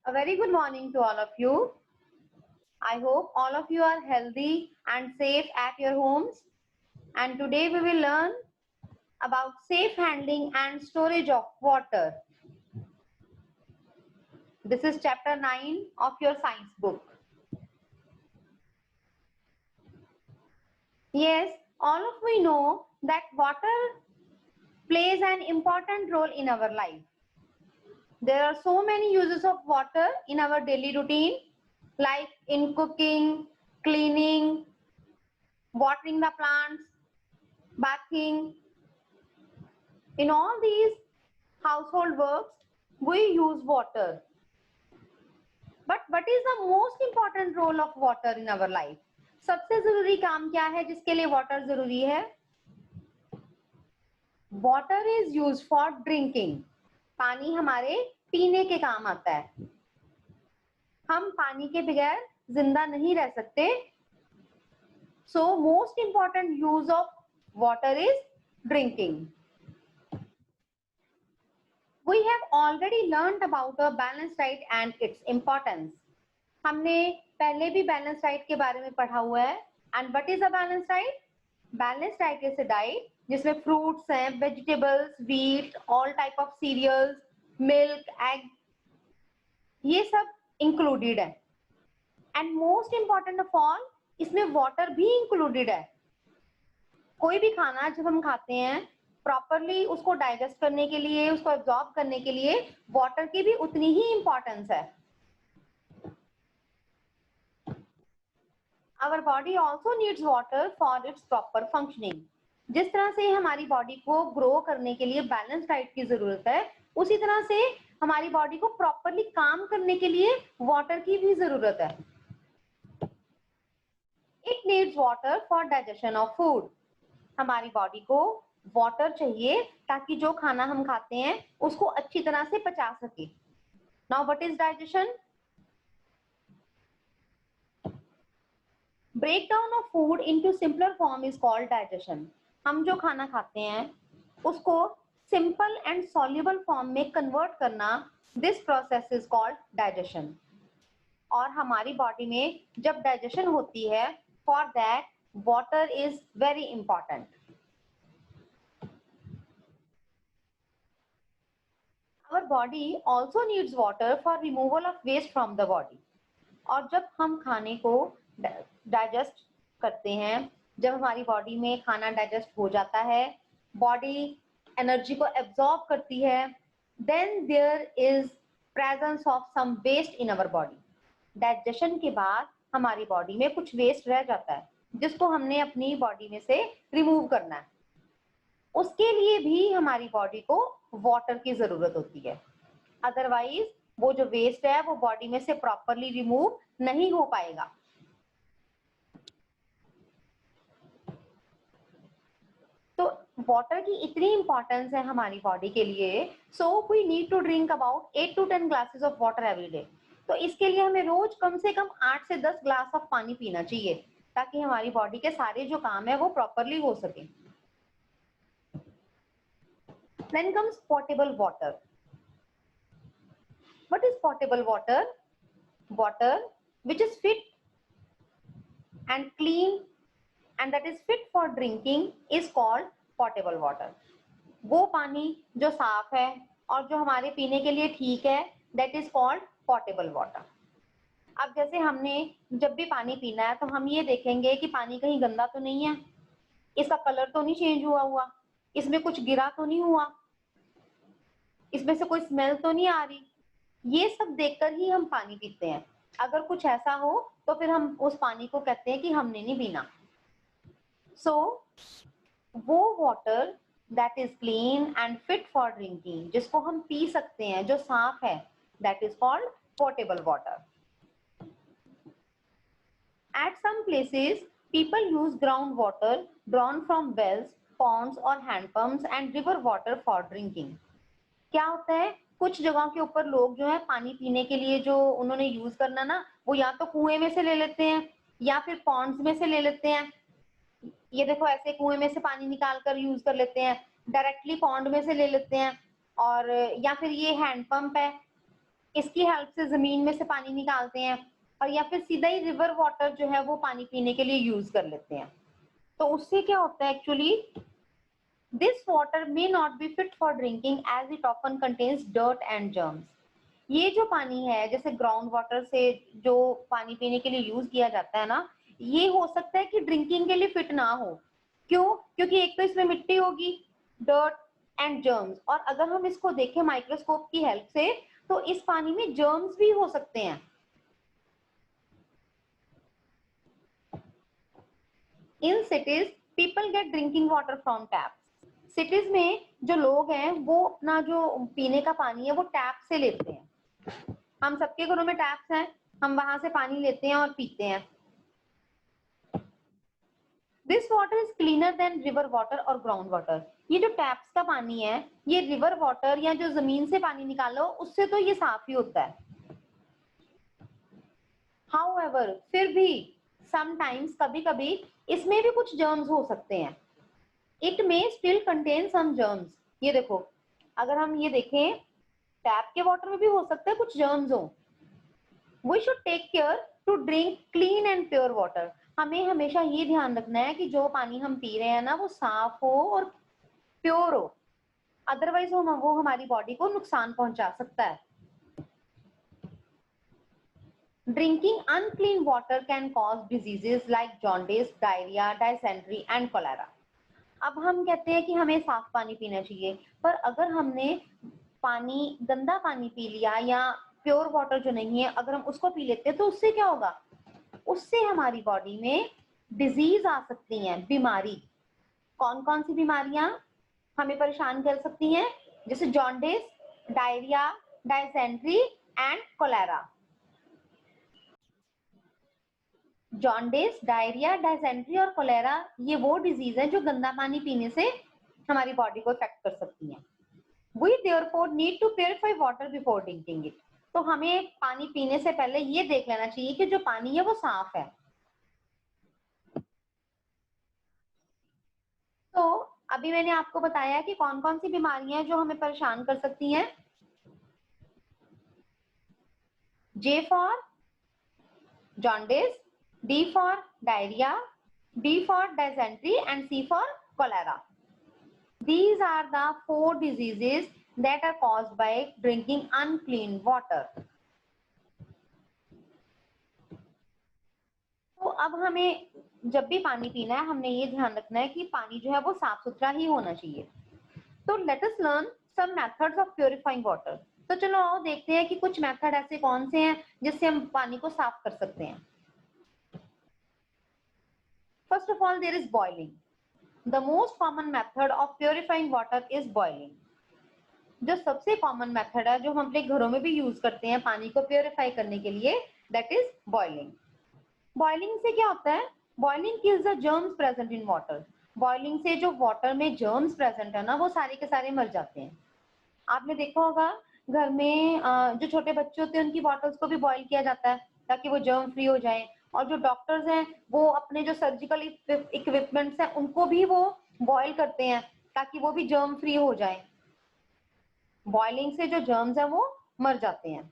A very good morning to all of you. I hope all of you are healthy and safe at your homes. And today we will learn about safe handling and storage of water. This is chapter 9 of your science book. Yes, all of we know that water plays an important role in our life. There are so many uses of water in our daily routine, like in cooking, cleaning, watering the plants, bathing. In all these household works, we use water. But what is the most important role of water in our life? सबसे जरूरी काम क्या है जिसके लिए water जरूरी है? Water is used for drinking. पानी हमारे पीने के काम आता है. हम पानी के बगैर जिंदा नहीं रह सकते. So most important use of water is drinking. We have already learned about a balanced diet and its importance. हमने पहले भी बैलेंस डाइट के बारे में पढ़ा हुआ है. And what is a balance diet? Balance diet is a diet जिसमें फ्रूट्स हैं, vegetables, wheat, all type of cereals, milk, egg, ये सब इंक्लूडेड है. And most important of all, इसमें वाटर भी इंक्लूडेड है. कोई भी खाना जब हम खाते हैं, प्रॉपरली उसको डाइजेस्ट करने के लिए, उसको एब्जॉर्ब करने के लिए वाटर की भी उतनी ही इंपॉर्टेंस है. Our body also needs water for its proper functioning. जिस तरह से हमारी बॉडी को ग्रो करने के लिए बैलेंस डाइट की जरूरत है, उसी तरह से हमारी बॉडी को प्रॉपरली काम करने के लिए वाटर की भी जरूरत है. It needs water for digestion of food. हमारी बॉडी को वाटर चाहिए ताकि जो खाना हम खाते हैं उसको अच्छी तरह से पचा सके. Now what is digestion? Breakdown of food into simpler form is called digestion. हम जो खाना खाते हैं उसको simple and soluble form में convert करना, this process is called digestion. और हमारी बॉडी में जब digestion होती है, for that water is very important. Our body also needs water for removal of waste from the body. और जब हम खाने को डाइजेस्ट करते हैं, जब हमारी बॉडी में खाना डाइजेस्ट हो जाता है, बॉडी एनर्जी को एब्जॉर्ब करती है, then there is presence of some waste in our body. Digestion के बाद हमारी बॉडी में कुछ वेस्ट रह जाता है जिसको हमने अपनी बॉडी में से रिमूव करना है. उसके लिए भी हमारी बॉडी को वाटर की जरूरत होती है. अदरवाइज वो जो वेस्ट है वो बॉडी में से प्रॉपरली रिमूव नहीं हो पाएगा. तो वाटर की इतनी इंपॉर्टेंस है हमारी बॉडी के लिए. So we need to drink about 8 to 10 glasses of water every day. तो इसके लिए हमें रोज कम से कम 8 से 10 ग्लास ऑफ पानी पीना चाहिए ताकि हमारी बॉडी के सारे जो काम है वो प्रॉपरली हो सके. Then comes potable water. What is potable water? Water which is fit and clean and that is fit for drinking is called potable water. वो पानी जो साफ है और जो हमारे पीने के लिए ठीक है, that is called potable water. अब जैसे हमने जब भी पानी पीना है तो हम ये देखेंगे कि पानी कहीं गंदा तो नहीं है, इसका कलर तो नहीं चेंज हुआ, इसमें कुछ गिरा तो नहीं हुआ, इसमें से कोई स्मेल तो नहीं आ रही. ये सब देखकर ही हम पानी पीते हैं. अगर कुछ ऐसा हो तो फिर हम उस पानी को कहते हैं कि हमने नहीं पीना. सो वो water that is clean and fit for drinking, जिसको हम पी सकते हैं, जो साफ है, that is called portable water. At some places, people use groundwater drawn from wells, ponds or hand pumps and river water for drinking. क्या होता है, कुछ जगहों के ऊपर लोग जो है पानी पीने के लिए जो उन्होंने यूज करना ना, वो या तो कुएं में से ले लेते हैं या फिर पॉन्ड्स में से ले लेते हैं. ये देखो ऐसे कुएं में से पानी निकाल कर यूज कर लेते हैं, डायरेक्टली पॉन्ड में से ले लेते हैं, और या फिर ये हैंड पंप है, इसकी हेल्प से जमीन में से पानी निकालते हैं, और या फिर सीधा ही रिवर वाटर जो है वो पानी पीने के लिए यूज कर लेते हैं। तो उससे क्या होता है actually, this water may not be fit for drinking as it often contains dirt and germs. ये जो पानी है, जैसे ग्राउंड वाटर से जो पानी पीने के लिए यूज किया जाता है ना, ये हो सकता है कि ड्रिंकिंग के लिए फिट ना हो। क्यों? क्योंकि एक तो इसमें मिट्टी होगी, डर्ट एंड जर्म्स, और अगर हम इसको देखें माइक्रोस्कोप की हेल्प से तो इस पानी में जर्म्स भी हो सकते हैं। In cities people get drinking water from taps. Cities में जो लोग हैं वो अपना जो पीने का पानी है वो टैप से लेते हैं। हम सबके घरों में टैप्स हैं, हम वहां से पानी लेते हैं और पीते हैं। This water is cleaner then river water और ग्राउंड वाटर। ये जो टैप्स का पानी है, ये रिवर वाटर या जो जमीन से पानी निकालो उससे तो ये साफ ही होता है। हाउएवर, फिर भी समटाइम्स, कभी कभी इसमें भी कुछ जर्म्स हो सकते हैं। It may still contain some germs. ये देखो, अगर हम ये देखें, टैप के वाटर में भी हो सकता है कुछ जर्म्स हो। We should take care to drink clean and pure water. हमें हमेशा ये ध्यान रखना है कि जो पानी हम पी रहे हैं ना वो साफ हो और प्योर हो, अदरवाइज वो हमारी बॉडी को नुकसान पहुंचा सकता है। Drinking unclean water can cause diseases like jaundice, diarrhea, dysentery and cholera. अब हम कहते हैं कि हमें साफ पानी पीना चाहिए, पर अगर हमने गंदा पानी पी लिया या प्योर वाटर जो नहीं है अगर हम उसको पी लेते हैं तो उससे क्या होगा, उससे हमारी बॉडी में डिजीज आ सकती हैं, बीमारी। कौन कौन सी बीमारियां हमें परेशान कर सकती हैं? जैसे jaundice, diarrhoea, dysentery and cholera. Jaundice, diarrhoea, dysentery और कोलेरा ये वो डिजीज है जो गंदा पानी पीने से हमारी बॉडी को अफेक्ट कर सकती हैं। We therefore need to purify water before drinking it. तो हमें पानी पीने से पहले ये देख लेना चाहिए कि जो पानी है वो साफ है। तो अभी मैंने आपको बताया कि कौन कौन सी बीमारियां हैं जो हमें परेशान कर सकती हैं। J for jaundice, D for diarrhea, D for dysentery and C for cholera. These are the 4 diseases that are caused by drinking unclean water. तो अब हमें जब भी पानी पीना है हमने ये ध्यान रखना है कि पानी जो है वो साफ सुथरा ही होना चाहिए। तो let us learn some methods of purifying water. तो चलो आओ देखते हैं कि कुछ मेथड ऐसे कौन से हैं जिससे हम पानी को साफ कर सकते हैं। First of all, there is boiling. The most common method of purifying water is boiling. जो सबसे कॉमन मेथड है जो हम अपने घरों में भी यूज करते हैं पानी को प्यूरिफाई करने के लिए, दैट इज बॉइलिंग। बॉइलिंग से क्या होता है? Boiling kills the germs present in water. Boiling से जो वाटर में जर्म्स प्रेजेंट है ना वो सारे के सारे मर जाते हैं। आपने देखा होगा घर में जो छोटे बच्चे होते हैं उनकी बॉटल्स को भी बॉईल किया जाता है ताकि वो जर्म फ्री हो जाए, और जो डॉक्टर्स हैं वो अपने जो सर्जिकल इक्विपमेंट्स हैं उनको भी वो बॉईल करते हैं ताकि वो भी जर्म फ्री हो जाए। बॉइलिंग से जो जर्म्स है वो मर जाते हैं।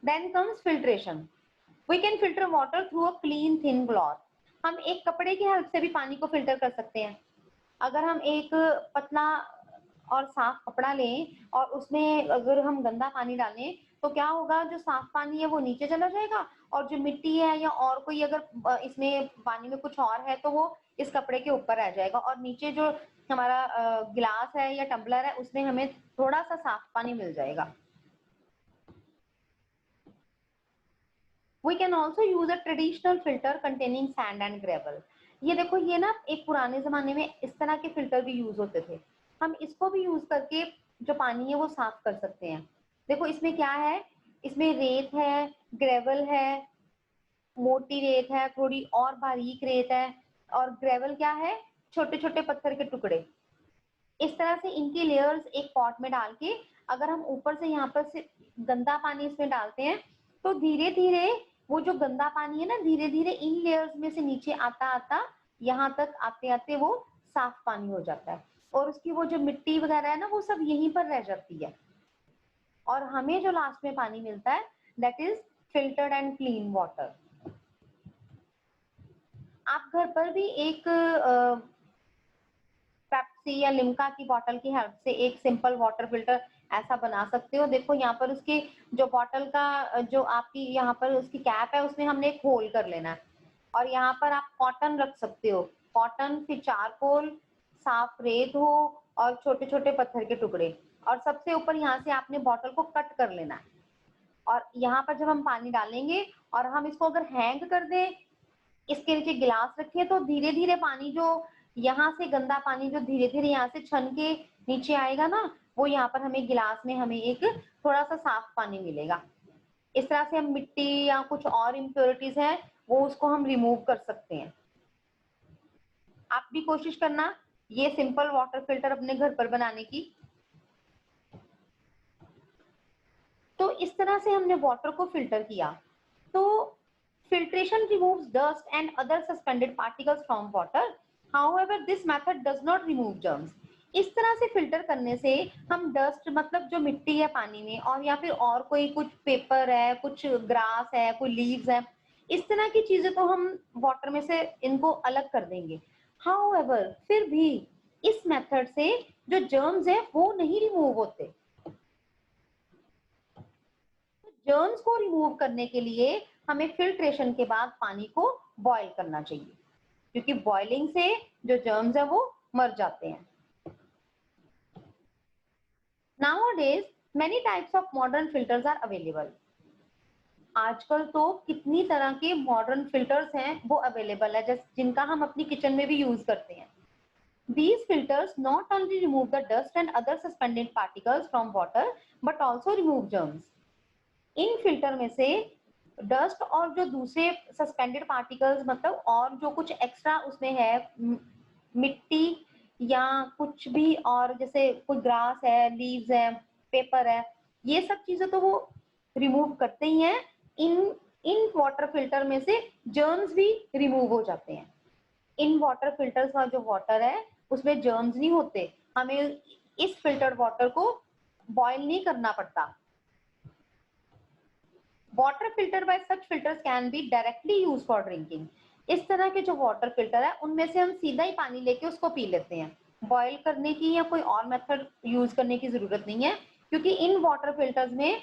Then comes filtration. We can filter water through a clean thin cloth. हम एक कपड़े की हेल्प से भी पानी को फिल्टर कर सकते हैं। अगर हम एक पतला और साफ कपड़ा लें और उसमें अगर हम गंदा पानी डालें तो क्या होगा, जो साफ पानी है वो नीचे चला जाएगा और जो मिट्टी है या और कोई अगर इसमें पानी में कुछ और है तो वो इस कपड़े के ऊपर रह जाएगा, और नीचे जो हमारा गिलास है या टम्बलर है उसमें हमें थोड़ा सा साफ पानी मिल जाएगा। We can also use a traditional filter containing sand and gravel. ये देखो, ये ना एक पुराने जमाने में इस तरह के फिल्टर भी यूज होते थे। हम इसको भी यूज करके जो पानी है वो साफ कर सकते हैं। देखो इसमें क्या है, इसमें रेत है, ग्रेवल है, मोटी रेत है, थोड़ी और बारीक रेत है, और ग्रेवल क्या है, छोटे छोटे पत्थर के टुकड़े। इस तरह से इनकी लेयर्स एक पॉट में डाल के अगर हम ऊपर से यहाँ पर से गंदा पानी इसमें डालते हैं तो धीरे धीरे वो जो गंदा पानी है ना धीरे धीरे इन लेयर्स में से नीचे आता आता यहाँ तक आते आते वो साफ पानी हो जाता है। और उसकी वो जो मिट्टी वगैरह है ना वो सब यहीं पर रह जाती है, और हमें जो लास्ट में पानी मिलता है that is filtered and clean water. आप घर पर भी एक पेप्सी या लिम्का की बॉटल की हेल्प से एक सिंपल वाटर फिल्टर ऐसा बना सकते हो। देखो यहाँ पर उसकी जो बॉटल का जो आपकी यहाँ पर उसकी कैप है उसमें हमने एक होल कर लेना है, और यहाँ पर आप कॉटन रख सकते हो, कॉटन, फिर चारकोल, साफ रेत हो और छोटे छोटे पत्थर के टुकड़े, और सबसे ऊपर यहाँ से आपने बॉटल को कट कर लेना है। और यहाँ पर जब हम पानी डालेंगे और हम इसको अगर हैंग कर दें, इसके नीचे गिलास रखें, तो धीरे धीरे पानी जो यहाँ से गंदा पानी जो धीरे धीरे यहाँ से छन के नीचे आएगा ना, वो यहाँ पर हमें गिलास में हमें एक थोड़ा सा साफ पानी मिलेगा। इस तरह से हम मिट्टी या कुछ और इम्प्योरिटीज है वो उसको हम रिमूव कर सकते हैं। आप भी कोशिश करना ये सिंपल वाटर फिल्टर अपने घर पर बनाने की। तो इस तरह से हमने वाटर को फिल्टर किया। तो filtration removes dust and other suspended particles from water. However, this method does not remove germs. इस तरह से फिल्टर करने से हम डस्ट मतलब जो मिट्टी है पानी में, और या फिर और कोई कुछ पेपर है, कुछ ग्रास है, कोई लीव्स है, इस तरह की चीजें तो हम वाटर में से इनको अलग कर देंगे। However, फिर भी इस मेथड से जो जर्म्स है वो नहीं रिमूव होते। जर्म्स को रिमूव करने के लिए हमें फिल्ट्रेशन के बाद पानी को बॉईल करना चाहिए, क्योंकि बॉइलिंग से जो जर्म्स है वो मर जाते हैं। Nowadays, many types of modern filters are available. आजकल तो कितनी तरह के मॉडर्न फिल्टर्स हैं वो अवेलेबल है, जैसे जिनका हम अपनी किचन में भी यूज करते हैं। These filters not only remove the dust and other suspended particles from water, but also remove germs. In filter में से डस्ट और जो दूसरे सस्पेंडेड पार्टिकल्स मतलब और जो कुछ एक्स्ट्रा उसमें है मिट्टी या कुछ भी, और जैसे कोई ग्रास है, लीव्स है, पेपर है, ये सब चीजें तो वो रिमूव करते ही हैं। इन इन वाटर फिल्टर में से जर्म्स भी रिमूव हो जाते हैं। इन वाटर फिल्टर्स का जो वाटर है उसमें जर्म्स नहीं होते, हमें इस फिल्टर्ड वाटर को बॉयल नहीं करना पड़ता। Water filter by such filters can be directly use for drinking. इस तरह के जो वाटर फिल्टर है उनमें से हम सीधा ही पानी लेके उसको पी लेते हैं, बॉयल करने की या कोई और मेथड यूज करने की जरूरत नहीं है, क्योंकि इन वाटर फिल्टर्स में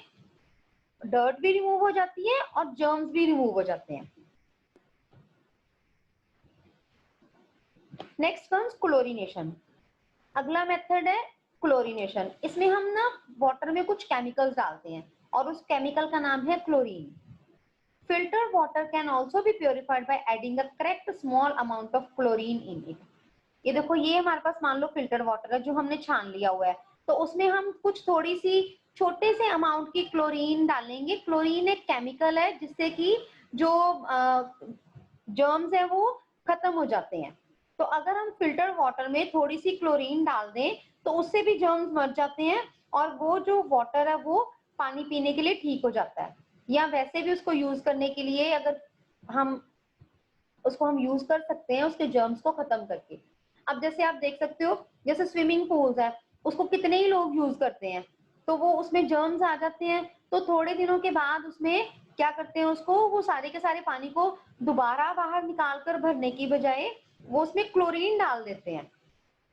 डर्ट भी रिमूव हो जाती है और जर्म्स भी रिमूव हो जाते हैं। Next comes chlorination. अगला मेथड है क्लोरीनेशन। इसमें हम ना वाटर में कुछ केमिकल्स डालते हैं और उस केमिकल का नाम है chlorine. Filtered water can also be purified by adding a correct small amount of chlorine in it. ये देखो, ये हमारे पास मान लो फिल्टर वाटर है जो हमने छान लिया हुआ है, तो उसमें हम कुछ थोड़ी सी छोटे से अमाउंट की क्लोरीन डालेंगे। क्लोरीन एक केमिकल है जिससे कि जो जर्म्स है वो खत्म हो जाते हैं। तो अगर हम फिल्टर वाटर में थोड़ी सी क्लोरीन डाल दें तो उससे भी जर्म्स मर जाते हैं, और वो जो वाटर है वो पानी पीने के लिए ठीक हो जाता है। या वैसे भी उसको यूज करने के लिए अगर हम उसको हम यूज कर सकते हैं उसके जर्म्स को खत्म करके। अब जैसे आप देख सकते हो, जैसे स्विमिंग पूल्स है, उसको कितने ही लोग यूज करते हैं, तो वो उसमें जर्म्स आ जाते हैं, तो थोड़े दिनों के बाद उसमें क्या करते हैं, उसको वो सारे के सारे पानी को दोबारा बाहर निकाल कर भरने की बजाय वो उसमें क्लोरीन डाल देते हैं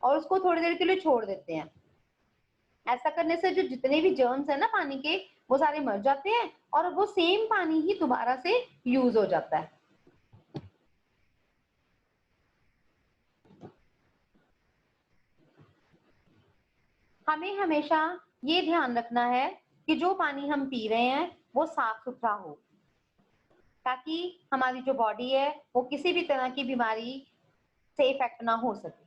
और उसको थोड़ी देर के लिए छोड़ देते हैं। ऐसा करने से जो जितने भी जर्म्स है ना पानी के, वो सारे मर जाते हैं और वो सेम पानी ही दोबारा से यूज हो जाता है। हमें हमेशा ये ध्यान रखना है कि जो पानी हम पी रहे हैं वो साफ सुथरा हो, ताकि हमारी जो बॉडी है वो किसी भी तरह की बीमारी से इफेक्ट ना हो सके।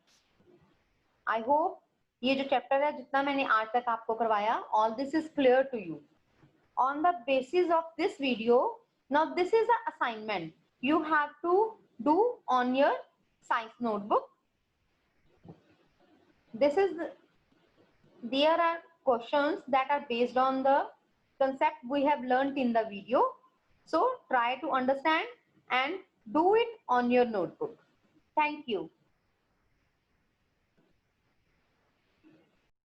आई होप ये जो चैप्टर है जितना मैंने आज तक आपको करवाया, all this is clear to you. On the basis of this video, now this is an assignment you have to do on your science notebook. This is, there are questions that are based on the concept we have learnt in the video. So try to understand and do it on your notebook. Thank you.